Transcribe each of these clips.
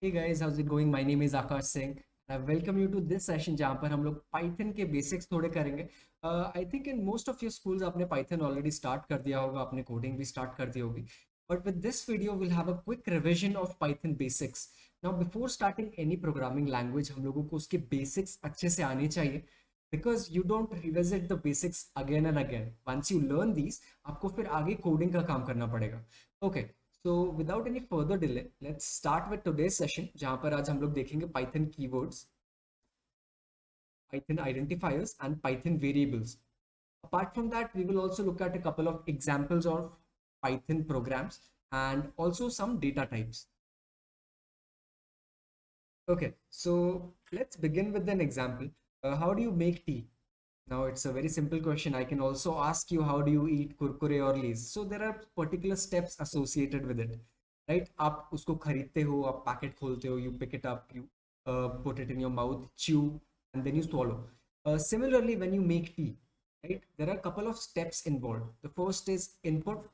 Hey guys, how's it going? My name is Akash Singh. I welcome you to this session जहाँ पर हम लोग Python के basics थोड़े करेंगे. I think in most of your schools आपने Python already start कर दिया होगा, आपने coding भी start कर दी होगी. But with this video, we'll have a quick revision of Python basics. Now, before starting any programming language, हम लोगों को उसके basics अच्छे से आने चाहिए. Because you don't revisit the basics again and again. Once you learn these, आपको फिर आगे coding का काम करना पड़ेगा. Okay. So without any further delay, let's start with today's session जहाँ पर आज हम लोग देखेंगे Python keywords, Python identifiers and Python variables. Apart from that, we will also look at a couple of examples of Python programs and also some data types. Okay, so let's begin with an example. How do you make tea? Now it's a very simple question. I can also ask you how do you eat kurkure or lays. So there are particular steps associated with it, right? आप उसको खरीदते हो, आप packet खोलते हो, you pick it up, you put it in your mouth, chew, and then you swallow. Similarly, when you make tea, right? There are a couple of steps involved. The first is input.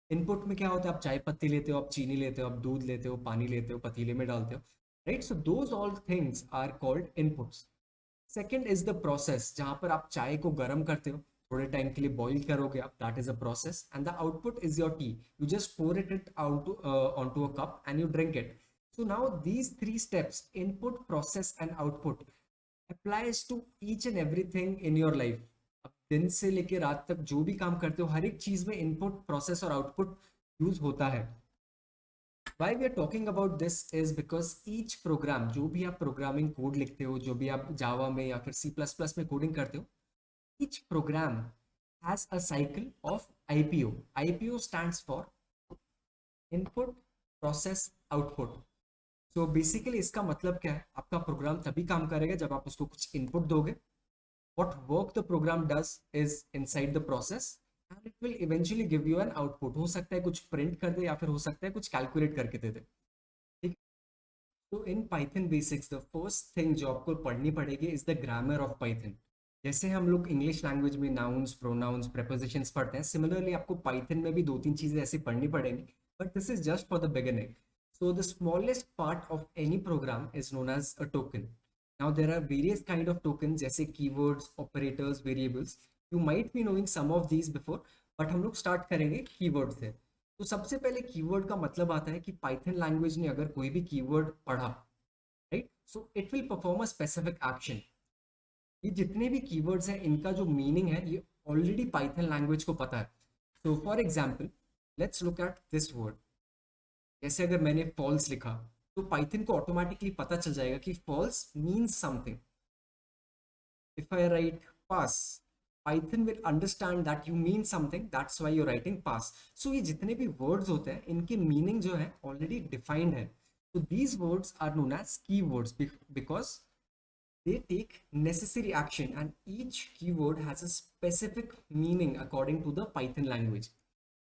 Input में क्या होता है? आप चाय पत्ती लेते हो, आप चीनी लेते हो, आप दूध लेते हो, पानी लेते हो, पतीले में डालते हो, right? So those all things are called inputs. Second is the process, जहां पर आप चाय को गर्म करते हो, थोड़े टाइम के लिए बॉईल करोगे आप, that is a process. And the output is your tea. You just pour it out onto a cup and you drink it. So now these three steps, input, process and output, applies to each and everything in your life. अब दिन से लेकर रात तक जो भी काम करते हो, हर एक चीज में इनपुट, प्रोसेस और आउटपुट यूज होता है. Why we are talking about this is because each program, जो भी आप प्रोग्रामिंग कोड लिखते हो, जो भी आप जावा में या फिर सी प्लस प्लस में कोडिंग करते हो, each program has a cycle of IPO. IPO stands for input, process, output. So basically इसका मतलब क्या है? आपका प्रोग्राम तभी काम करेगा जब आप उसको कुछ इनपुट दोगे. What work the program does is inside the process and it will eventually give you an output. हो सकता है कुछ प्रिंट कर दे या फिर हो सकता है कुछ कैलकुलेट करके दे दे. ठीक. तो in Python basics the first thing जो आपको पढ़नी पड़ेगी is the grammar of Python. जैसे हम लोग इंग्लिश लैंग्वेज में नाउन्स, प्रोनाउंस, प्रेपोजिशंस पढ़ते हैं, सिमिलरली आपको पाइथन में भी दो तीन चीजें ऐसी पढ़नी पड़ेंगी. But this is just for the beginning. So the smallest part of any program is known as a token. Now there are various kind of tokens जैसे keywords, operators, variables. You might be knowing some of these before, but हम लोग start करेंगे keyword से. तो सबसे पहले keyword का मतलब आता है कि पाइथन लैंग्वेज ने अगर कोई भी कीवर्ड पढ़ा, right, so it will perform a specific action. ये जितने भी कीवर्ड्स हैं इनका जो मीनिंग है ये ऑलरेडी पाइथन लैंग्वेज को पता है. So for example, let's look at this word. जैसे अगर मैंने फॉल्स लिखा तो पाइथन को ऑटोमेटिकली पता चल जाएगा कि false means something. If I write pass, Python will understand that you mean something, that's why you writing pass. So ये जितने भी वर्ड्स होते हैं इनके मीनिंग जो है ऑलरेडी डिफाइंड है. So these words are known as keywords because they take necessary action and each keyword has a specific meaning according to the Python language.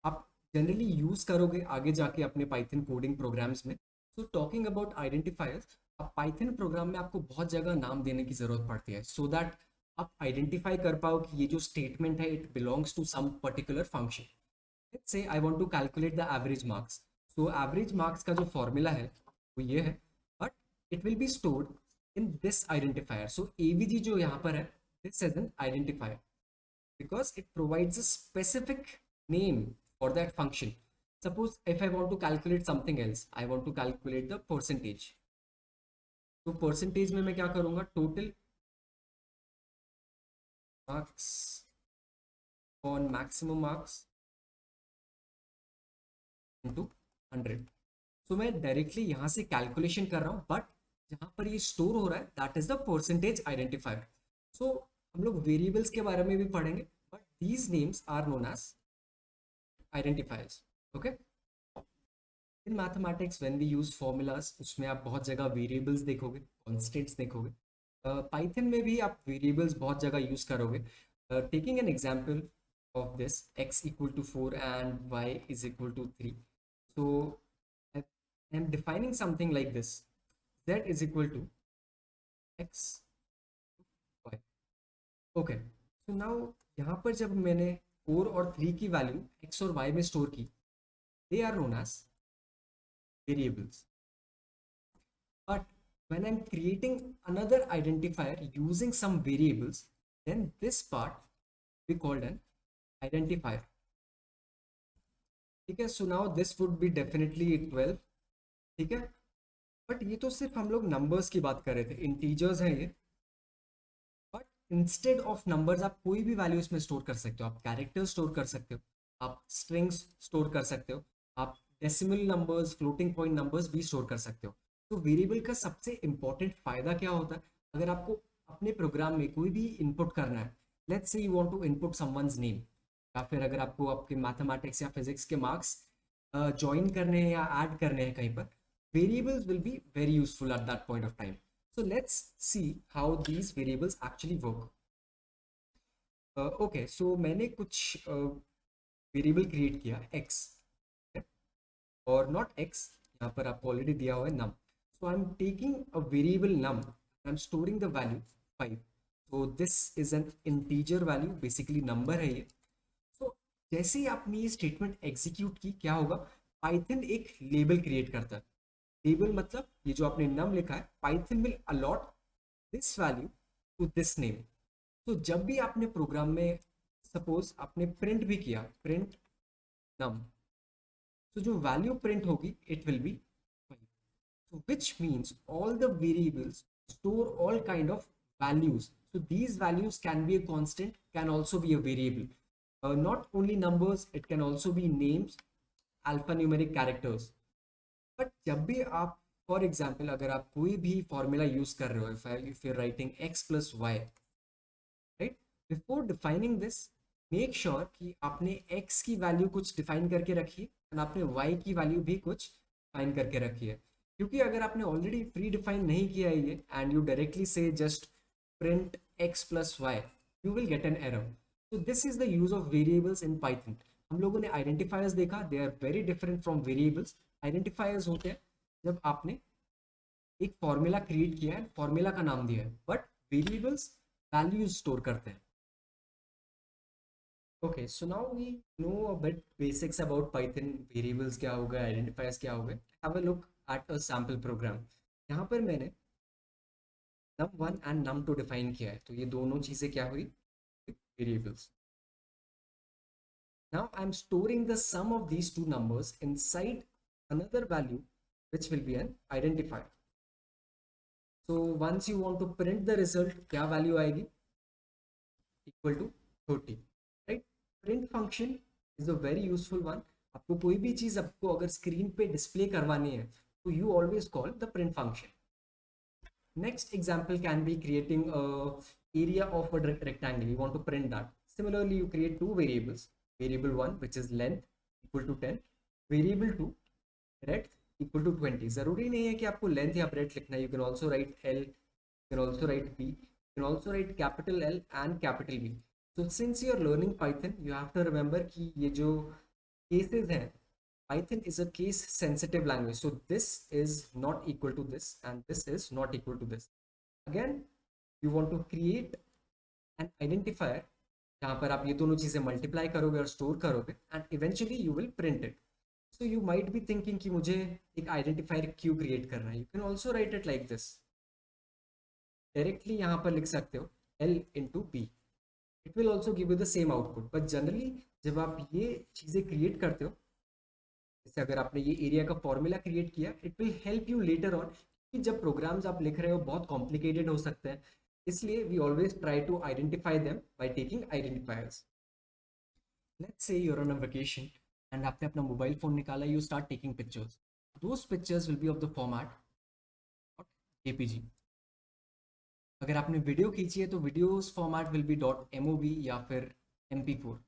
आप जनरली यूज करोगे आगे जाके अपने पाइथन कोडिंग प्रोग्राम्स में. So talking about identifiers, अब Python programme में आपको बहुत जगह नाम देने की जरूरत पड़ती है सो दैट आप आइडेंटिफाई कर पाओ कि ये जो स्टेटमेंट है it belongs to some particular function. Let's say I want to calculate the average marks. So average marks का जो फॉर्मूला है वो ये है, but it will be stored in this identifier. So AVG जो यहाँ पर है, this is an identifier because it provides a specific name for that function. Suppose if I want to calculate something else, I want to calculate the percentage. तो percentage में मैं क्या करूंगा? Total marks on maximum marks into 100. So मैं directly यहाँ से calculation कर रहा हूँ, बट जहाँ पर ये स्टोर हो रहा है that is the percentage identifier. So हम लोग वेरिएबल्स के बारे में भी पढ़ेंगे, but these names are known as identifiers. Okay. In mathematics when we use formulas, उसमें आप बहुत जगह variables देखोगे, constants देखोगे. Python में भी आप variables बहुत जगह use करोगे. Taking an example of this, x equal to 4 and y is equal to 3. So I am defining something like this. Z is equal to x, y. Okay. So now यहाँ पर जब मैंने 4 और 3 की value x और y में store की, they are known as variables. when I'm creating another identifier using some variables, then this part we called an identifier. ठीक है, so now this would be definitely 12. ठीक है, बट ये तो सिर्फ हम लोग नंबर्स की बात कर रहे थे, इंटीजर्स हैं ये. बट इंस्टेड ऑफ नंबर्स आप कोई भी वैल्यू इसमें स्टोर कर सकते हो. आप कैरेक्टर स्टोर कर सकते हो, आप स्ट्रिंग्स स्टोर कर सकते हो, आप decimal numbers, floating point numbers भी स्टोर कर सकते हो. तो वेरिएबल का सबसे इंपॉर्टेंट फायदा क्या होता है, अगर आपको अपने प्रोग्राम में कोई भी इनपुट करना है, let's say you want to input someone's name, या फिर अगर आपको आपके मैथमेटिक्स या फिजिक्स के मार्क्स ज्वाइन करने हैं या ऐड करने हैं कहीं पर, variables will be very useful at that point of time. So let's see how these variables actually work. Okay, so मैंने कुछ variable create किया x, okay? और not x, यहाँ पर आपको already दिया हुआ है num. So I'm taking a variable num, I'm storing the value 5. So this is an integer value, basically number है ये. So जैसे ही आपने ये स्टेटमेंट एग्जीक्यूट की, क्या होगा, पाइथन एक लेबल क्रिएट करता है. लेबल मतलब ये जो आपने नम लिखा है, Python will allot this value to this name. तो जब भी आपने प्रोग्राम में सपोज आपने प्रिंट भी किया, प्रिंट नम, तो जो वैल्यू प्रिंट होगी it will B 5. so which means all the variables store all kind of values. So these values can be a constant, can also be a variable. Not only numbers, it can also be names, alphanumeric characters. But जब भी आप, for example अगर आप कोई भी formula use कर रहे हो, if you writing X plus Y, right, before defining this make sure कि आपने एक्स की वैल्यू कुछ डिफाइन करके रखी है और आपने वाई की वैल्यू भी कुछ डिफाइन करके रखी है. क्योंकि अगर आपने ऑलरेडी प्री डिफाइन नहीं किया है ये, एंड यू डायरेक्टली से just print X plus Y, you will get an error. So this is the use of variables in Python. हम लोगों ने identifiers देखा, they are very different from variables. Identifiers होते हैं जब आपने एक फॉर्मूला क्रिएट किया है, फॉर्मूला का नाम दिया है, बट वेरिएबल्स वैल्यूज स्टोर करते हैं. Okay, so now we know a bit basics about Python. Variables क्या होगा, identifiers क्या होगा. Have a look at a sample program. यहाँ पर मैंने num1 and num2 डिफाइन किया है, तो ये दोनों चीजें क्या हुई, variables. Now I'm storing the sum of these two numbers inside another value, which will be an identifier. So once you want to print the result, क्या value आएगी, equal to 30, right? Print function is a very useful one. आपको कोई भी चीज आपको अगर screen पे display करवानी है, तो you always call the print function. Next example can be creating a area of a rectangle. You want to print that. Similarly, you create two variables. Variable 1 which is length equal to 10, variable 2 breadth equal to 20. जरूरी नहीं है कि आपको length या breadth लिखना है. You can also write L, you can also write B, you can also write capital L and capital B. So since you are learning Python, you have to remember कि ये जो cases हैं, Python is a case sensitive language. So this is not equal to this and this is not equal to this. Again, you want to create an identifier जहाँ पर आप ये दोनों चीजें मल्टीप्लाई करोगे और स्टोर करोगे, and eventually you will print it. So you might be thinking कि मुझे एक आइडेंटिफायर क्यों क्रिएट करना है. You can also write it like this, directly यहाँ पर लिख सकते हो L into B, it will also give you the same output. But generally जब आप ये चीज़ें क्रिएट करते हो, जैसे अगर आपने ये एरिया का फॉर्मूला क्रिएट किया, it will help you later on, कि जब प्रोग्राम्स आप लिख रहे हो बहुत कॉम्प्लिकेटेड हो सकते हैं, इसलिए we always try to identify them by taking identifiers. Let's say you're on a vacation and आपने अपना मोबाइल फोन निकाला, you start taking pictures. Those pictures will be of the format JPG. अगर आपने video खींची है तो videos format will be .mov या फिर MP4.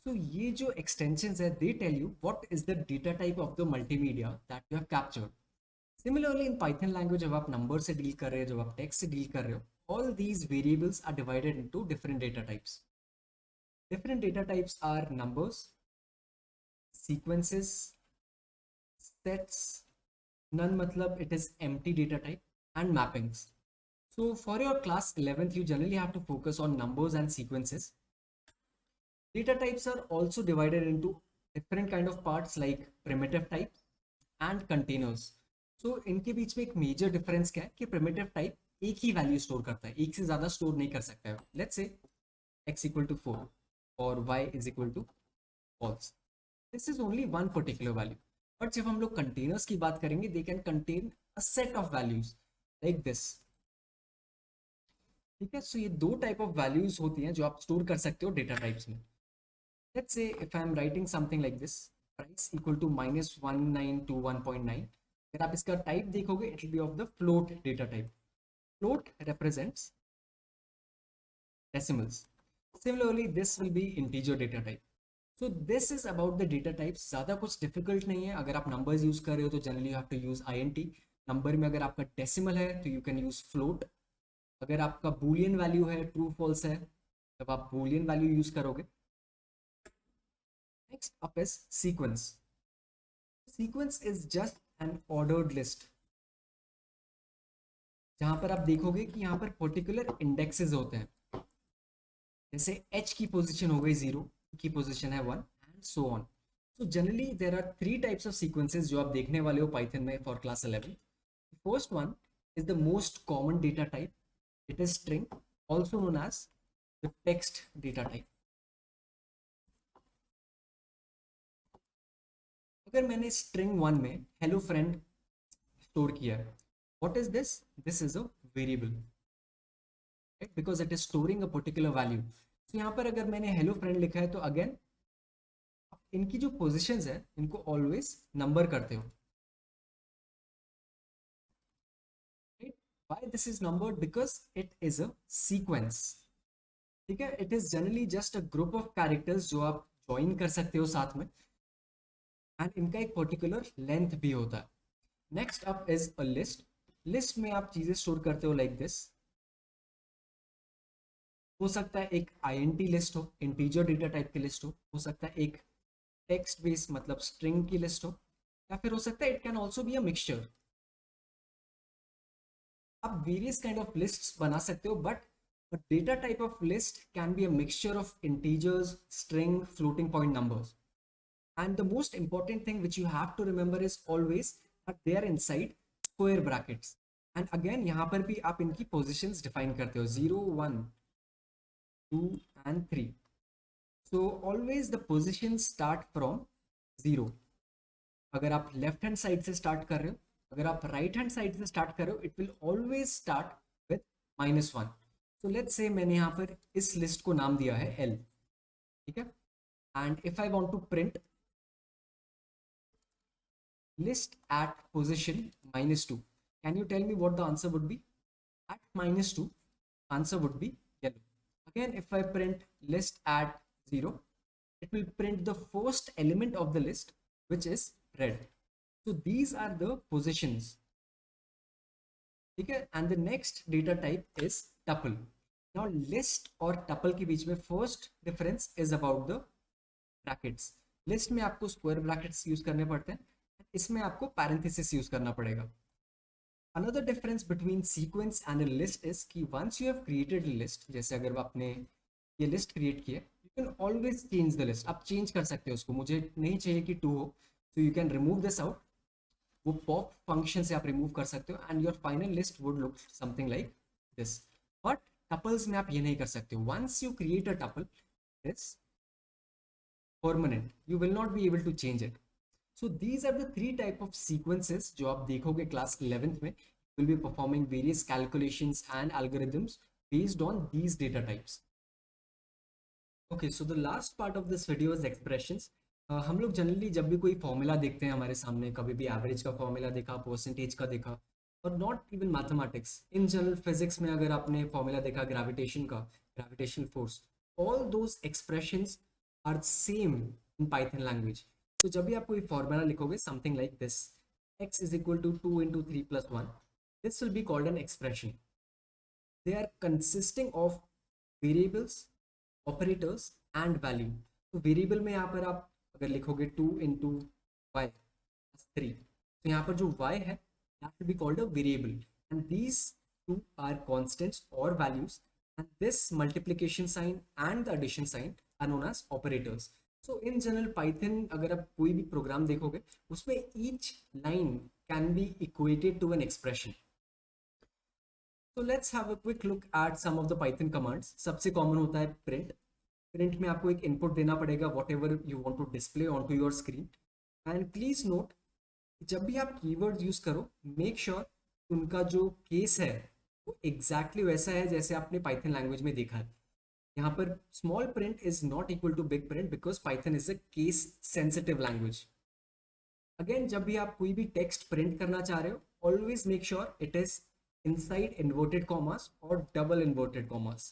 So ये जो extensions है, they tell you what is the data type of the multimedia that you have captured. Similarly in Python language, जब आप नंबर से डील कर रहे हो, जब आप टेक्स्ट से डील कर रहे हो, all these variables are divided into different data types. Different data types are numbers, sequences, sets, none matlab it is empty data type, and mappings. So for your class 11th, you generally have to focus on numbers and sequences. Data types are also divided into different kind of parts like primitive types and containers. तो इनके बीच में एक major difference क्या है कि primitive type एक ही value store करता है, एक से ज्यादा स्टोर नहीं कर सकता है. लेट्स से x इक्वल टू 4 और y is equal to false. This is only one particular value. But जब हम लोग कंटेनर्स की बात करेंगे, they can contain a set of values like this. ठीक है, सो ये दो टाइप ऑफ वैल्यूज होती हैं जो आप स्टोर कर सकते हो डेटा टाइप्स में. Let's say if I am writing something like this, price equal to -1921.9. अगर आप इसका टाइप देखोगे, it will be of the float data type. Float represents decimals. Similarly, this will be integer data type. So this is about the data types. ज़्यादा कुछ difficult नहीं है. अगर आप numbers use कर रहे हो तो generally you have to use int. Number में अगर आपका decimal है तो you can use float. अगर आपका boolean value है, true false है, तब आप boolean value use करोगे. Next up is sequence. Sequence is just an ordered list. जहां पर आप देखोगे कि यहाँ पर पर्टिकुलर इंडेक्सेस होते हैं. जैसे h की पोजीशन हो गई 0, की पोजीशन है 1 and so on. So generally there are 3 types of sequences जो आप देखने वाले हो पाइथन में for class 11. First one is the most common data type. It is string, also known as the text data type. अगर मैंने string 1 में hello friend store किया है, what is this? This is a variable, right? Because it is storing a particular value. So यहाँ पर अगर मैंने hello friend लिखा है तो again इनकी जो positions है इनको always number करते हो, right? Why this is numbered? Because it is a sequence. ठीक है, it is generally just a group of characters जो आप join कर सकते हो साथ में, and इनका एक particular length भी होता है. Next up is a list. List में आप चीजें स्टोर करते हो लाइक दिस. हो सकता है एक INT लिस्ट हो, इंटीजर डेटा टाइप की लिस्ट हो सकता है एक टेक्स्ट बेस मतलब स्ट्रिंग की लिस्ट हो, या फिर हो सकता है it can also be a mixture. आप वेरियस काइंड ऑफ लिस्ट्स बना सकते हो, but data type of list can be a mixture of integers, string, floating point numbers. And the most important thing which you have to remember is always they are inside square brackets. And again यहाँ पर भी आप इनकी positions define करते हो 0, 1, 2 and 3. So always the positions start from 0. अगर आप left hand side से स्टार्ट कर रहे हो, अगर आप राइट हैंड साइड से स्टार्ट कर रहे हो, it will always start with -1. So let's say मैंने यहाँ पर इस लिस्ट को नाम दिया है L. ठीक है, and if I want to print list at position -2, can you tell me what the answer would be? At -2, answer would be yellow. Again, if I print list at 0, it will print the first element of the list, which is red. So these are the positions. Okay, and the next data type is tuple. Now list और tuple के बीच में first difference is about the brackets. List में आपको square brackets use करने पड़ते हैं, इसमें आपको parenthesis use करना पड़ेगा. Another difference between sequence and a list is कि once you have created a list, जैसे अगर आपने ये list create की है, you can always change the list. आप change कर सकते हो उसको. मुझे नहीं चाहिए कि 2 हो, so you can remove this out. वो pop function से आप remove कर सकते हो and your final list would look something like this. But tuples में आप ये नहीं कर सकते हो. Once you create a tuple, it's permanent. You will not be able to change it. So these are the 3 type of sequences जो आप देखोगे class 11th में. Will be performing various calculations and algorithms based on these data types. Okay, so the last part of this video is expressions. हम लोग generally जब भी कोई formula देखते हैं हमारे सामने, कभी भी एवरेज का फॉर्मूला देखा, परसेंटेज का देखा, और not even mathematics, in general physics में अगर आपने फॉर्मूला देखा ग्रेविटेशन का, gravitational force, all those expressions are same in Python language. तो जब भी आप कोई फॉर्मूला लिखोगे something like this, x is equal to 2 into 3 plus 1, this will be called an expression. They are consisting of variables, operators and value. तो variable में यहाँ पर आप अगर लिखोगे 2 into y plus 3, तो यहाँ पर जो y है that will be called a variable, and these two are constants or values, and this multiplication sign and the addition sign are known as operators. So in general Python अगर आप कोई भी programme देखोगे उसमें each line can be equated to an expression. So let's have a quick look at some of the Python commands. सबसे common होता है print. Print में आपको एक input देना पड़ेगा whatever you want to display onto your screen. And please note, जब भी आप keywords use करो, make sure उनका जो case है वो exactly वैसा है जैसे आपने Python language में देखा है. यहाँ पर small print is not equal to big print because Python is a case sensitive language. Again, जब भी आप कोई भी text print करना चाह रहे हो, always make sure it is inside inverted commas और double inverted commas.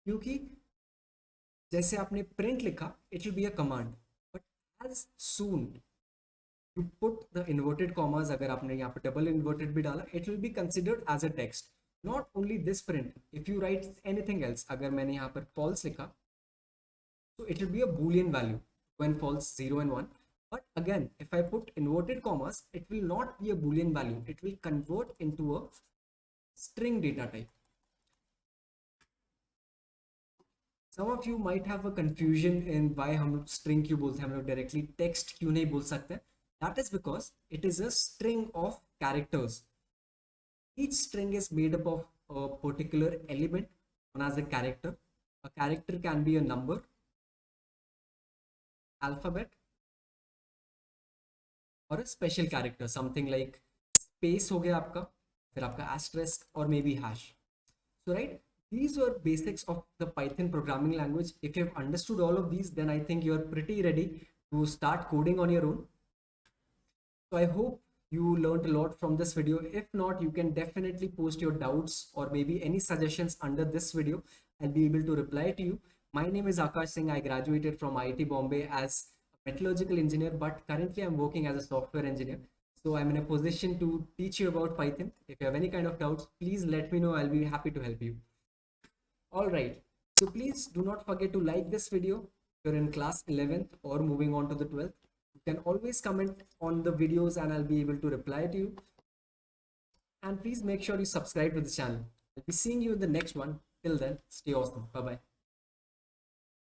क्योंकि जैसे आपने print लिखा, it will be a command, but as soon you put the inverted commas, अगर आपने यहाँ पे double inverted भी डाला, it will be considered as a text. Not only this print, if you write anything else, अगर मैंने यहाँ पर false लिखा, so it will be a boolean value when false 0 and 1. But again, if I put inverted commas, it will not be a boolean value. It will convert into a string data type. Some of you might have a confusion in why हम string क्यों बोलते हैं, हम लोग directly text क्यों नहीं बोल सकते. That is because it is a string of characters. Each string is made up of a particular element known as a character. A character can be a number, alphabet, और a special character, something like space हो गया आपका, फिर आपका asterisk or maybe hash. So right, these were basics of the Python programming language. If you have understood all of these, then I think you are pretty ready to start coding on your own. So I hope you learned a lot from this video. If not, you can definitely post your doubts or maybe any suggestions under this video. I'll be able to reply to you. My name is Akash Singh. I graduated from IIT Bombay as a metallurgical engineer, but currently I'm working as a software engineer. So I'm in a position to teach you about Python. If you have any kind of doubts, please let me know. I'll be happy to help you. All right. So please do not forget to like this video if you're in class 11th or moving on to the 12th. You can always comment on the videos and I'll be able to reply to you. And please make sure you subscribe to the channel. I'll be seeing you in the next one. Till then, stay awesome. Bye-bye.